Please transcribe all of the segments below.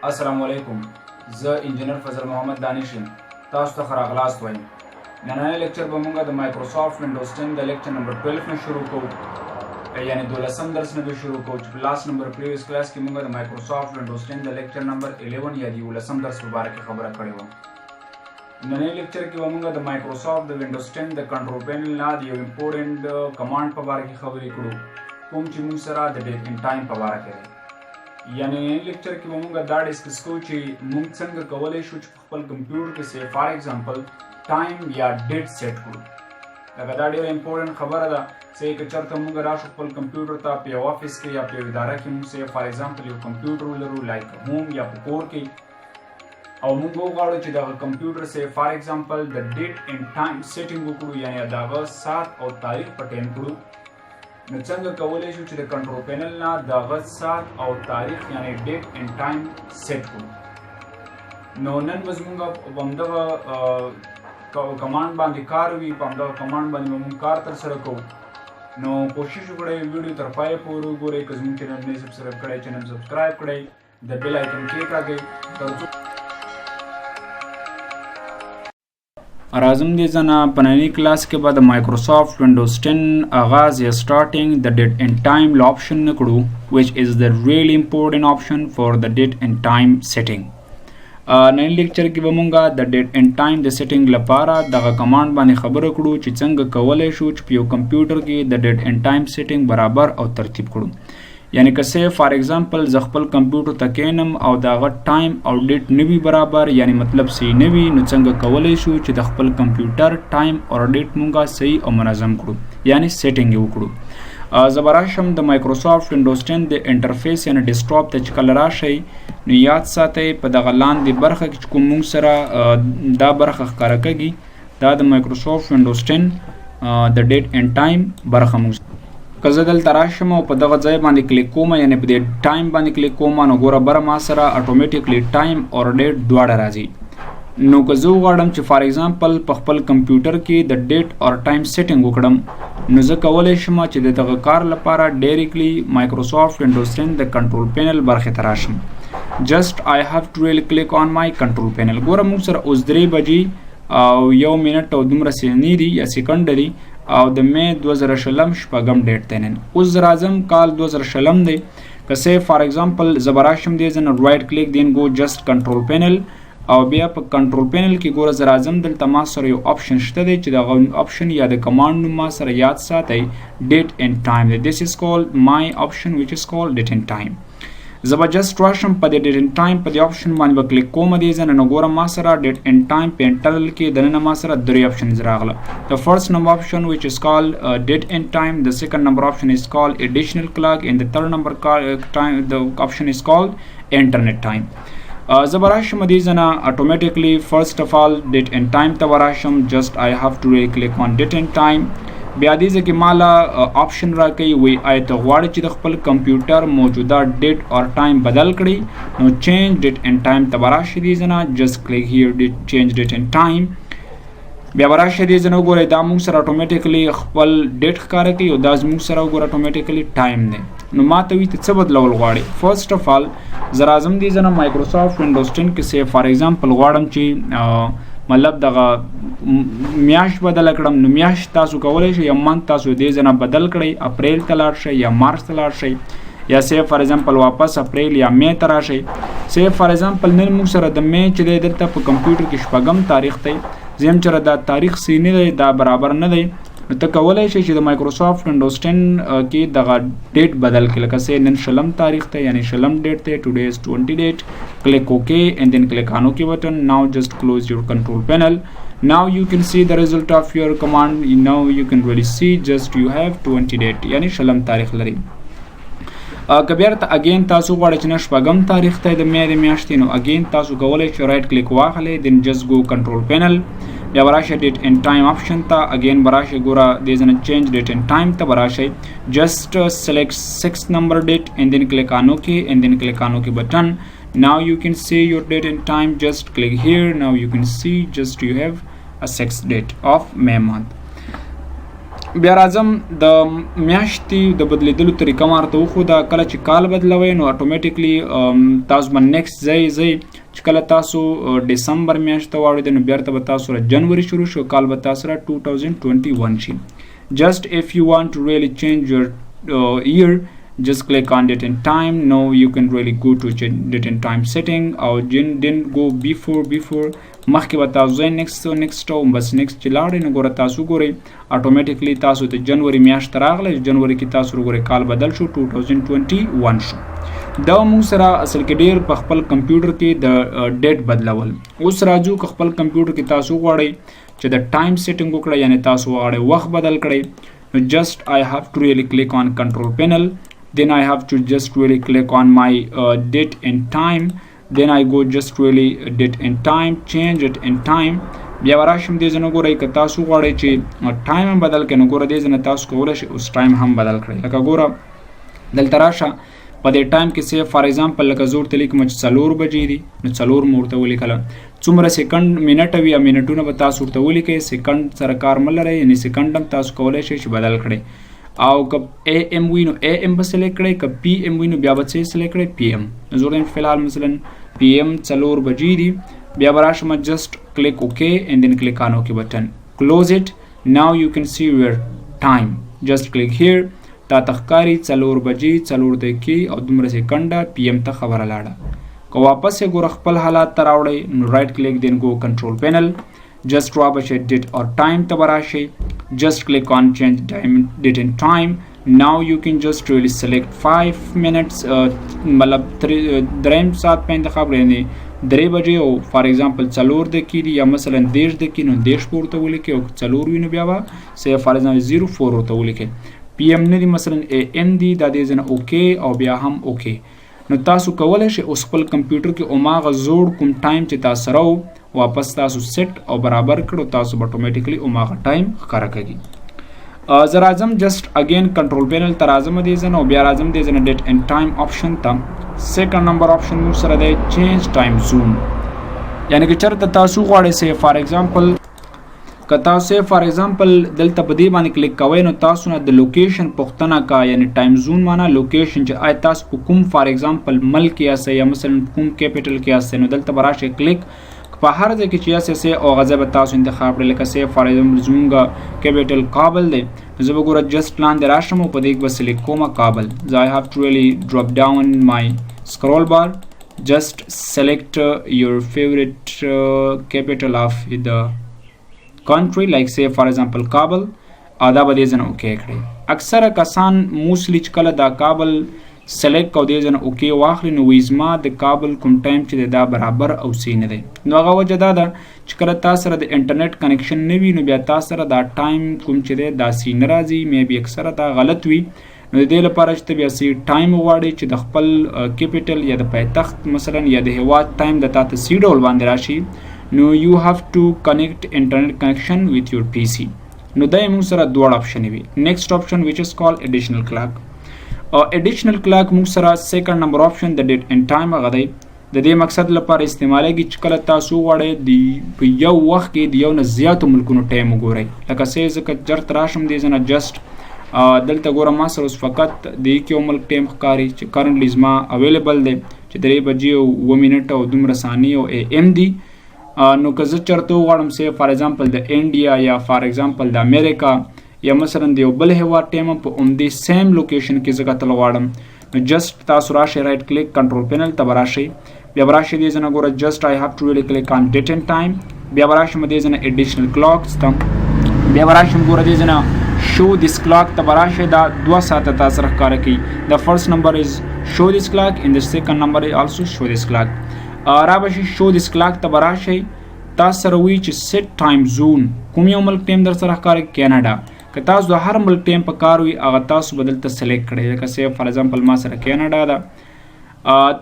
السلام علیکم. زه انجینر فضل محمد دانش یم. تاسو ته ښه راغلاست وایم. نننی لیکچر به موږ د مایکروسافټ وینډوز 10 د لیکچر نمبر 12 نه شروع کوو، یعنی 12م درس نه به شروع کوو چې په لاست نمبر پریویس کلاس کې موږ د مایکروسافټ وینډوز 10 د لیکچر نمبر 11 یا 11م درس په باره کې خبره کړې وه. نننی لیکچر کې به موږ د مایکروسافټ د وینډوز 10 د کنټرول پینل نه د یو امپورټنټ کمانډ په باره کې خبرې کړو، کوم چې موږ سره د ډیټ ان ټایم په باره کې دی. یعنی لیکچر کې موږ دا ډسکس کوو چې موږ څنګه کولی شو چې په خپل کمپیوټر کې سي فار ایگزامپل ټایم یا ډیټ سیټ کړو. لکه دا ډېره امپورټنټ خبره ده چې که چېرته موږ راشو خپل کمپیوټر ته په یو افس کې یا په یو اداره کې موږ سي فار ایگزامپل یو کمپیوټر ولرو لایک هوم یا په کور کې، او موږ وغواړو چې دغه کمپیوټر سي فار ایگزامپل د ډیټ ان ټایم سیټینګ وکړو، یعنی دغه ساعت او تاریخ په ټایم کړو. نو څنګه کولی شو چې د کنټرول پینل نه دغه ساعت او تاریخ یعنی ډیټ ان ټایم سیټ کړو. نو نن به زموږ په همدغه کمانډ باندې کار وي، په همدغه کمانډ باندې به موږ کار ترسره کوو. نو کوشش وکړئ ویډیو تر پایه پورې وګورئ. که زموږ چینل نه سبسکرایب کړی چینل سبسکرایب کړئ، د بیل آیکن کېکاږئ تر څو راځم دې ځنه په ننني کلاس کې به د مایکروسافټ وینډوز 10 آغاز یا سټارټینګ د ډیټ ان ټایم له آپشن نه کړو which is the really important option for the date and time setting. نن لیکچر کې به مونږه د ډیټ ان ټایم د سیټینګ لپاره دغه کمانډ باندې خبره کړو چې څنګه کولی شو چې په یو کمپیوټر کې د ډیټ ان ټایم سیټینګ برابر او ترتیب کړو. یعنی که سه فار ایگزامپل زه خپل کمپیوټر ته کینم او دغه ټایم او ډیټ نه وي برابر، یعنی مطلب صحیح نه وي، نو څنګه کولی شو چې د خپل کمپیوټر ټایم او ډیټ مونږه صحیح او منظم کړو، یعنی سیټینګ یې وکړو. زه به راشم د مایکروسافټ وینډوز 10 د انټرفیس یعنی ډیسکټاپ ته چې کله راشئ نو یاد ساتئ په دغه لاندې برخه کې چې کوم مونږ سره دا برخه ښکاره کېږي دا د مایکروسافټ وینډوز 10 د ډیټ ان ټایم برخه مونږ. که زه دلته راشم او په دغه ځای باندې کلیک کوم، یعنی په دې ټایم باندې کلیک کوم، نو ګوره بره ما سره اتوماتیکلی ټایم او ډیټ دواړه راځي. نو که زه وغواړم چې فار ایگزامپل په خپل کمپیوټر کې د ډیټ او ټایم سیټینګ وکړم، نو زه کولی شم چې د دغه کار لپاره ډایرکټلی مایکروسافټ وینډوز 10 د کنټرول پینل برخې ته راشم. جسٹ آی هاف ټو ریلی کلیک آن مای کنټرول پینل. ګوره موږ سره اوس 3 بجې او 1 منټ او دومره ثانیې دي یا سیکنډ دي او د مې 2020 شپږم ډیټ دی نن. اوس راځم کال 2020 دی. که سه فار ایگزامپل زه به راشم دې ځای نه رایټ کلیک دین گو جسټ کنټرول پینل او بیا په کنټرول پینل کې ګوره زه راځم دلته ما سره یو آپشن شته دی چې دغه آپشن یا د کمانډ نوم ما سره یاد ساتئ ډیټ ان ټایم دی. دس از کالډ مای آپشن وچ از کالډ ډیټ ان ټایم. زه به جسټ راشم په دې ډیټ ان ټایم په دې آپشن باندې به کلیک کوم دې ځای نه ګوره ما سره ډیټ ان ټایم په انټرنل کې دننه ما سره 3 آپشنز راغله. د فرست نمبر آپشن which is called date and time, the second number option is called additional clock, and the third number time the option is called internet time. زه به راشم دې ځای نه automatically first of all date and time ته به راشم. just I have to really click on date and time. بیا دې ځای کې مالا آپشن راکوي وی آیا ته غواړې چې د خپل کمپیوټر موجوده ډیټ اور ټایم بدل کړي، نو چینج ډیټ اینډ ټایم ته به راشي دې ځای نه جسټ کلیک هیر چینج ډیټ اینډ ټایم. بیا به راشي دې ځای نه وګورئ دا موږ سره اتوماتیکلی خپل ډیټ ښکاره کوي او دا زموږ سره وګوره اتوماتیکلی ټایم دی. نو ما ته وي ته څه بدلول غواړې. فرست اف آل زه راځم دې ځای نه مایکروسافټ وینډوز 10 کې سه فار ایگزامپل غواړم چې مطلب دغه میاشت بدل کړم، نو میاشت تاسو کولی شئ یا منت تاسو دې ځای نه بدل کړئ، اپریل ته لاړ شئ یا مارچ ته لاړ شئ یا سی فار ایگزامپل واپس اپریل یا مې ته راشئ. سی فار ایگزامپل نن موږ سره د مې چې دی دلته په کمپیوټر کې شپږم تاریخ دی، زم چېرې دا تاریخ صحیح نه دی، دا برابر نه دی، نو ته کولی شئ چې د مایکروسافټ وینډوز 10 کې دغه ډیټ بدل کړي. لکه سه نن شلم تاریخ دی یعنی شلم ډیټ دی، ټوډے از 20 ډیټ. کلیک اوکے and then click on OK button. Now just close your control panel. Now you can see the result of your command. Now you can really see just you have 20 date یعنی شلم تاریخ لري. که بیرته اگین تاسو غواړئ چې شپږم تاریخ ته د مې د میاشتې، نو اگین تاسو کولی شئ رایټ کلیک واخلئ then just go control panel. بیا براشه ډیټ ان ټایم آپشن ته اگین براشه ګوره دې ځای نه چینج ډیټ ان ټایم ته براشئ. جسٹ select 6 number date and then click on OK and then click on OK button. Now you can see your date and time. Just click here. Now you can see just you have a 6th date of May month. بیا راځم د میاشتې د بدلیدلو طریقه مارته وښوده. کله چې کال بدلوئ نو اتومیټیکلی تاسو به نیکسټ ځای چې کله تاسو ډسمبر میاشت ته واړئ نو بیرته به تاسو سره جنوري شروع شو، کال به تاسو سره 2021 شي. Just if you want to really change your year, just click on date and time. Now you can really go to date and time setting or then go before مخکې به تاسو ځای next او بس next چې لاړئ نو ګوره تاسو ګورئ اتومیټیکلی تاسو د جنوري میاشت راغلی، جنوري کې تاسو وګورئ کال بدل شو 2021 شو. دا موږ سره اصل کې ډیر په خپل کمپیوټر کې د ډیټ بدلول. اوس راځو که خپل کمپیوټر کې تاسو غواړئ چې د ټایم سیټینګ وکړئ، یعنی تاسو غواړئ وخت بدل کړئ نو just I have to really click on control panel, then I have to just really click on my date and time, then I go just really date and time, change it and time. بیا وراشم دې ځنه ګورئ که تاسو غواړئ چې ټایم هم بدل کړئ نو ګوره دې ځنه تاسو کولی شئ اوس ټایم هم بدل کړئ. لکه ګوره دلته راشه په دې ټایم کې سیف فار ایگزامپل لکه زه ورته لیکم چې 4 بجې دي نو 4 مو ورته ولیکله. څومره سیکنډ منټ وي یا منټونه به تاسو ورته ولیکئ، سیکنډ سره کار مه لرئ، یعنی سیکنډ هم تاسو کولی شئ چې بدل کړئ. او که اے ایم وي نو اے ایم به سلیکټ کړئ، که پی ایم وي نو بیا به څه سلیکټ کړئ پی ایم. زه وایم فلحال مثلا پی ایم 4 بجې دي، بیا به راشم جسٹ کلیک اوکے and then click on OK button, close it. Now you can see your time, just click here. تا تخکاری 4 بجې 4 دقیقې او دومره سیکنډه پی ایم ته خبره لاړه. که واپس یې ګوره خپل حالات ته راوړئ نو رایټ کلیک then go control panel, just رابشئ date or time ته به راشئ، just click on change date and time. Now you can just really select 5 minutes مطلب 3 ساعت په انتخاب یعنی 3 بجې او فار ایگزامپل 4 دقیقې دي یا مثلا 10 دقیقې نو 10 په ورته ولیکئ، او 4 وي نو بیا به سه فار ایگزامپل 04 ورته ولیکئ. پی ایم نه دي مثلا اے ایم دي، دا دې ځنه اوکې او بیا هم اوکې. نو تاسو کولی شئ اوس خپل کمپیوټر کې هماغه زوړ کوم ټایم چې تاسو سره و واپس تاسو سیټ او برابر کړو، تاسو به اتومیټیکلی هماغه ټایم ښکاره کوي. زه راځم جسٹ اگین کنټرول پینل ته راځم دې ځنه او بیا راځم دې ځنه ډیټ اینډ ټایم آپشن ته. سیکنډ نمبر آپشن موږ سره دی چینج ټایم زون، یعنی که چېرته تاسو غواړئ سه فار ایگزامپل که تاسو فار ایگزامپل دلته په دې باندې کلیک کوئ نو تاسو نه د لوکیشن پوښتنه کا، یعنی ټایم زون معنا لوکیشن چې آیا تاسو په کوم فار ایگزامپل ملک کې یاست یا مثلا کوم کیپیټل کې یاست نو دلته به راشئ کلیک په هر ځای کې چې یاست او غځه به تاسو انتخاب کړئ. لکه سه فار ایگزامپل زمونږ کیپیټل کابل دی، زه به ګوره جسٹ لاندې راشم او په دې کې به سلیکټ کوم کابل. زه I have to really drop down my scroll bar, just select your favorite capital of the country, like say for example کابل، دا به دې ځنه اوکې کړئ. اکثره کسان موسلی چې کله دا کابل سلیکټ کو دې ځنه اوکې واخلي نو وایي زما د کابل کوم ټایم چې دی دا برابر او سی نه دی. نو هغه وجه دا ده چې کله تاسو سره د انټرنیټ کنیکشن نه وي نو بیا تاسو سره دا ټایم کوم چې دی دا سی نه راځي، مې بي اکثره دا غلط وي. نو د دې لپاره چې ته بیا سی ټایم وغواړئ چې د خپل کیپیټل یا د پایتخت مثلا یا د هیواد ټایم د تاته سی ډول باندې راشي نو یو هاف ټو کنیکټ انټرنیټ کنیکشن ویت یور پی سی. نو دا موږ سره دوه اپشن وي. نیکسټ اپشن ویچ از کال اډیشنل کلاک. اډیشنل کلاک موږ سره سیکنډ نمبر اپشن د ډیټ اینډ ټایم هغه دی. د دې مقصد لپاره استعمالیږي چې کله تاسو غواړئ د یو وخت کې د یو نه زیاتو ملکونو ټایم وګورئ. لکه څه زه که چېرته راشم دې ځنه جسټ دلته ګوره ما سره اوس فقط د یک یو ملک ټایم ښکاري چې کرنټلی زما اویلیبل دی چې 3 بجې او 2 منټه او دومره ثانیې او اے ایم دي. نو که زه چېرته وغواړم سه فار ایگزامپل د انډیا یا فار ایگزامپل د امریکا یا مثلا د یو بل هیواد ټایم په همدې سیم لوکیشن کې زه کتل غواړم نو جسٹ تاسو راشئ رایټ کلیک کنټرول پینل ته به راشئ، بیا به راشئ دې ځنه ګوره جسٹ I have to really click on date and time، بیا به راشم دې ځنه اډیشنل کلاکس ته، بیا به راشم ګوره دې ځنه شو دیس کلاک ته به راشئ. دا 2 ساعته تاسو سره ښکاره کوي. د فرست نمبر از شو دیس کلاک and the second number is also show this clock. را به شي شو دیس کلاک ته به راشئ، تاسو سره وایي چې سیټ ټایم زون کوم یو ملک ټایم در سره ښکاره کینیډا. که تاسو د هر ملک ټایم په کار وي هغه تاسو به دلته سلیکټ کړئ. لکه سه فار ایگزامپل ما سره کینیډا ده،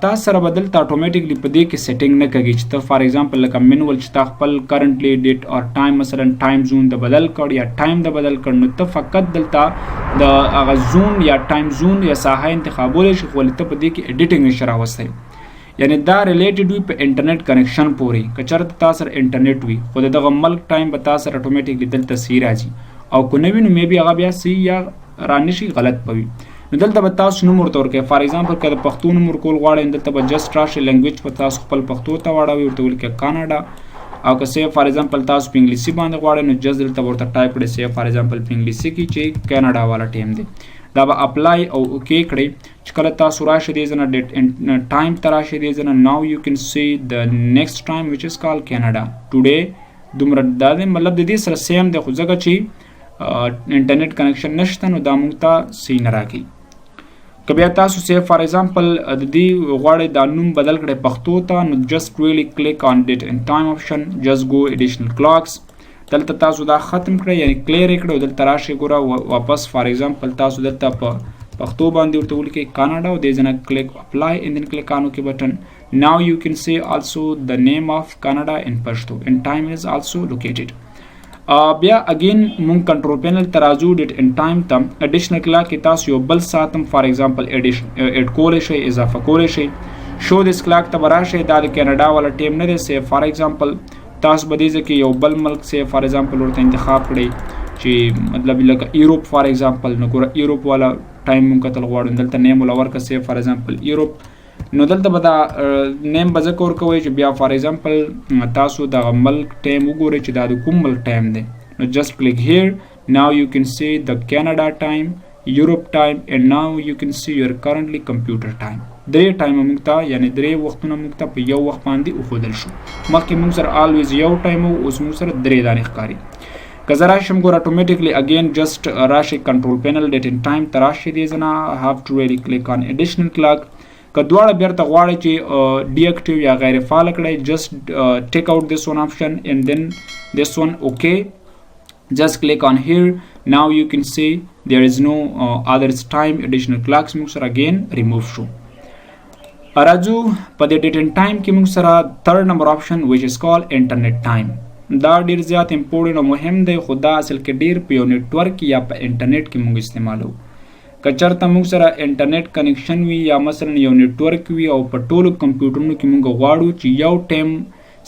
تاسو سره به دلته اتومیټیکلی په دې کې سیټینګ نه کوي چې ته فار ایگزامپل لکه منول چې تا خپل کرنټلی ډیټ اور ټایم مثلا ټایم زون د بدل کړ یا ټایم د بدل کړ نو ته فقط دلته د هغه زون یا ټایم زون یا ساحه انتخابولی شي، خو ته په دې کې ایډیټینګ نشي راوستی. یعنی دا ریلیټډ وي په انټرنیټ کنیکشن پورې. که چېرته تاسو سره انټرنیټ وي خو دغه ملک ټایم به تاسو سره اتومیټیکلی دلته سی راځي او کو نه وي نو مې بي هغه بیا سی یا رانشي غلط پوي. نو دلته به تاسو نوم ورته ورکړئ. فار ایگزامپل که د پښتو نوم ورکول غواړئ دلته به جسټ راشئ لینګویج په تاسو خپل پښتو ته واړوئ ورته ولیکئ کاناډا. او که سیف فار ایگزامپل تاسو په انګلیسي باندې غواړئ نو جسټ دلته ورته ټایپ کړئ سیف فار ایگزامپل په انګلیسي کې چې کاناډا والا ټیم دی. دا به اپلای او اوکې کړئ. چې کله تاسو راشئ دې ځنه ډیټ اینډ ټایم ته راشئ دې ځنه ناو یو کین سی د نیکسټ ټایم وچ از کال کاناډا ټوډے. دومره دا دی مطلب د دې سره سیم دی خو ځکه چې انټرنیټ کنیکشن نشته نو دا موږ ته سی نه راکوي. که بیا تاسو سیف فار ایگزامپل د دې غواړئ دا نوم بدل کړئ پښتو ته نو جسټ ریلی کلیک آن ډیټ اینډ ټایم آپشن جسټ گو ایډیشنل کلاکس. دلته تاسو دا ختم کړئ یعنی کلیر یې کړئ. دلته راشئ ګوره واپس فار ایگزامپل تاسو دلته په پښتو باندې ورته ولیکئ کاناډا او دې ځنه کلیک اپلای اینډ دین کلیک آن اوکې بټن. ناو یو کین سی آلسو د نیم آف کاناډا ان پښتو اینډ ټایم از آلسو لوکیټډ. بیا اگین مونږ کنټرول پینل ته راځو ډیټ اینډ ټایم ته. اډیشنل کلاک کې تاسو یو بل ساعت هم فار ایگزامپل ایډ کولی شئ اضافه کولی شئ. شو دس کلاک ته به راشئ دا د کاناډا والا ټیم نه دی. سیف فار ایگزامپل تاسو به دې ځای کې یو بل ملک سیف فار ایگزامپل ورته انتخاب کړئ چې مطلب لکه ایروپ فار ایگزامپل. نو ګوره ایروپ والا ټایم مونږ کتل غواړو دلته نیم ولا ورکړه سیف فار ایگزامپل ایروپ. نو دلته به دا نیم به ځکه ورکوئ چې بیا فار ایگزامپل تاسو دغه ملک ټایم وګورئ چې دا د کوم ملک ټایم دی. نو جسٹ کلیک هیر. ناو یو کین سی د کاناډا ټایم یوروپ ټایم اینڈ ناو یو کین سی یور کرنٹلی کمپیوټر ټایم. درې ټایم موږ ته یعنی درې وختونه موږ ته په یو وخت باندې وښودل شو. مخکې موږ سره آلویز یو ټایم و اوس موږ سره درې دانې ښکاري. که زه راشم ګوره اتومیټیکلی اگین جسټ راشئ کنټرول پینل ډیټ اینډ ټایم ته راشئ دې ځنه هاف ټو ریلی کلیک آن ایډیشنل کلاک. که دواړه بیرته غواړئ چې ډي اکټیو یا غیر فعال کړئ جسټ ټیک آؤٹ دس ون آپشن اینڈ دین دس ون اوکے. Just click on here. Now you can see there is no others time additional clocks موږ سره again remove شو. راځو په دې date and time کې موږ سره third number option which is called internet time. دا ډیر زیات امپورټنت او مهم دی خو دا اصل کې ډیر په یو نیټورک یا په انټرنیټ کې موږ استعمالو. که چېرته موږ سره انټرنیټ کنیکشن وي یا مثلا یو نیټورک وي او په ټولو کمپیوټرونو کې موږ غواړو چې یو ټایم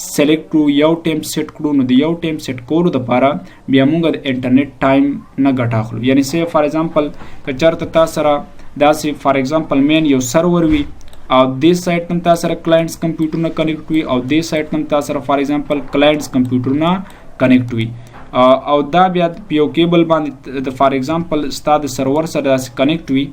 سلیکټ کړو یو ټایم سیټ کړو نو د یو ټایم سیټ کولو دپاره بیا موږ د انټرنیټ ټایم نه ګټه اخلو. یعنی سی فار ایگزامپل که چېرته تا سره داسې فار ایگزامپل مین یو سرور وي او دې سایټ نم تا سره کلاینټس کمپیوټرونه کنیکټ وي او دې سایټ نم تا سره فار ایگزامپل کلاینټس کمپیوټرونه کنیکټ وي او دا بیا په یو کیبل باندې د فار ایگزامپل ستا د سرور سره داسې کنیکټ وي.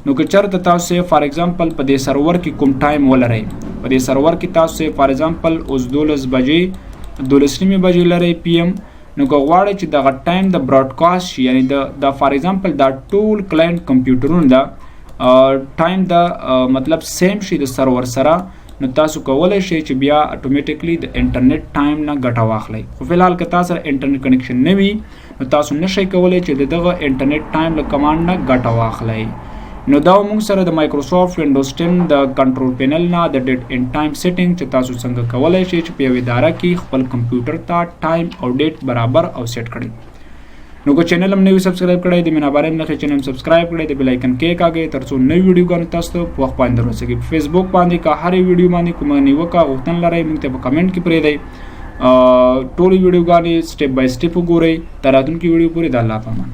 نو که چېرته تاسو فار ایگزامپل په دې سرور کې کوم ټایم ولرئ په دې سرور کې تاسو فار ایگزامپل اوس 12 بجې 12 بجې لرئ پی ایم نو که غواړئ چې دغه ټایم د براډکاسټ شي یعنی د فار ایگزامپل دا ټول کلاینټ کمپیوټرونه دا ټایم د مطلب سیم شي د سرور سره نو تاسو کولی شئ چې بیا اتومیټیکلی د انټرنیټ ټایم نه ګټه واخلئ. خو فلحال که تاسو سره انټرنیټ کنیکشن نه وي نو تاسو نشئ کولی چې دغه انټرنیټ ټایم له کمانډ نه ګټه واخلئ. نو دا موږ سره د مایکروسافټ وینډوز 10 د کنټرول پینل نه د ډیټ اینډ ټایم سیټینګ چې تاسو څنګه کولی شئ چې په یو اداره کې خپل کمپیوټر ته ټایم او ډیټ برابر او سیټ کړئ. نو که چینل هم نوی سبسکرایب کړئ د مینابارې نښې چینل هم سبسکرایب کړئ د بیل آیکن کې کاږئ تر څو نوي ویډیوګانو تاسو ته په وخت باندې دررسیږي. په فیسبوک باندې که هرې ویډیو باندې کومه نیوکه غوښتنه لرئ موږ ته په کمنټ کې پرېږدئ. ټولې ویډیوګانې سټیپ بای سټیپ وګورئ. تر راتلونکي ویډیو پورې د الله په امان.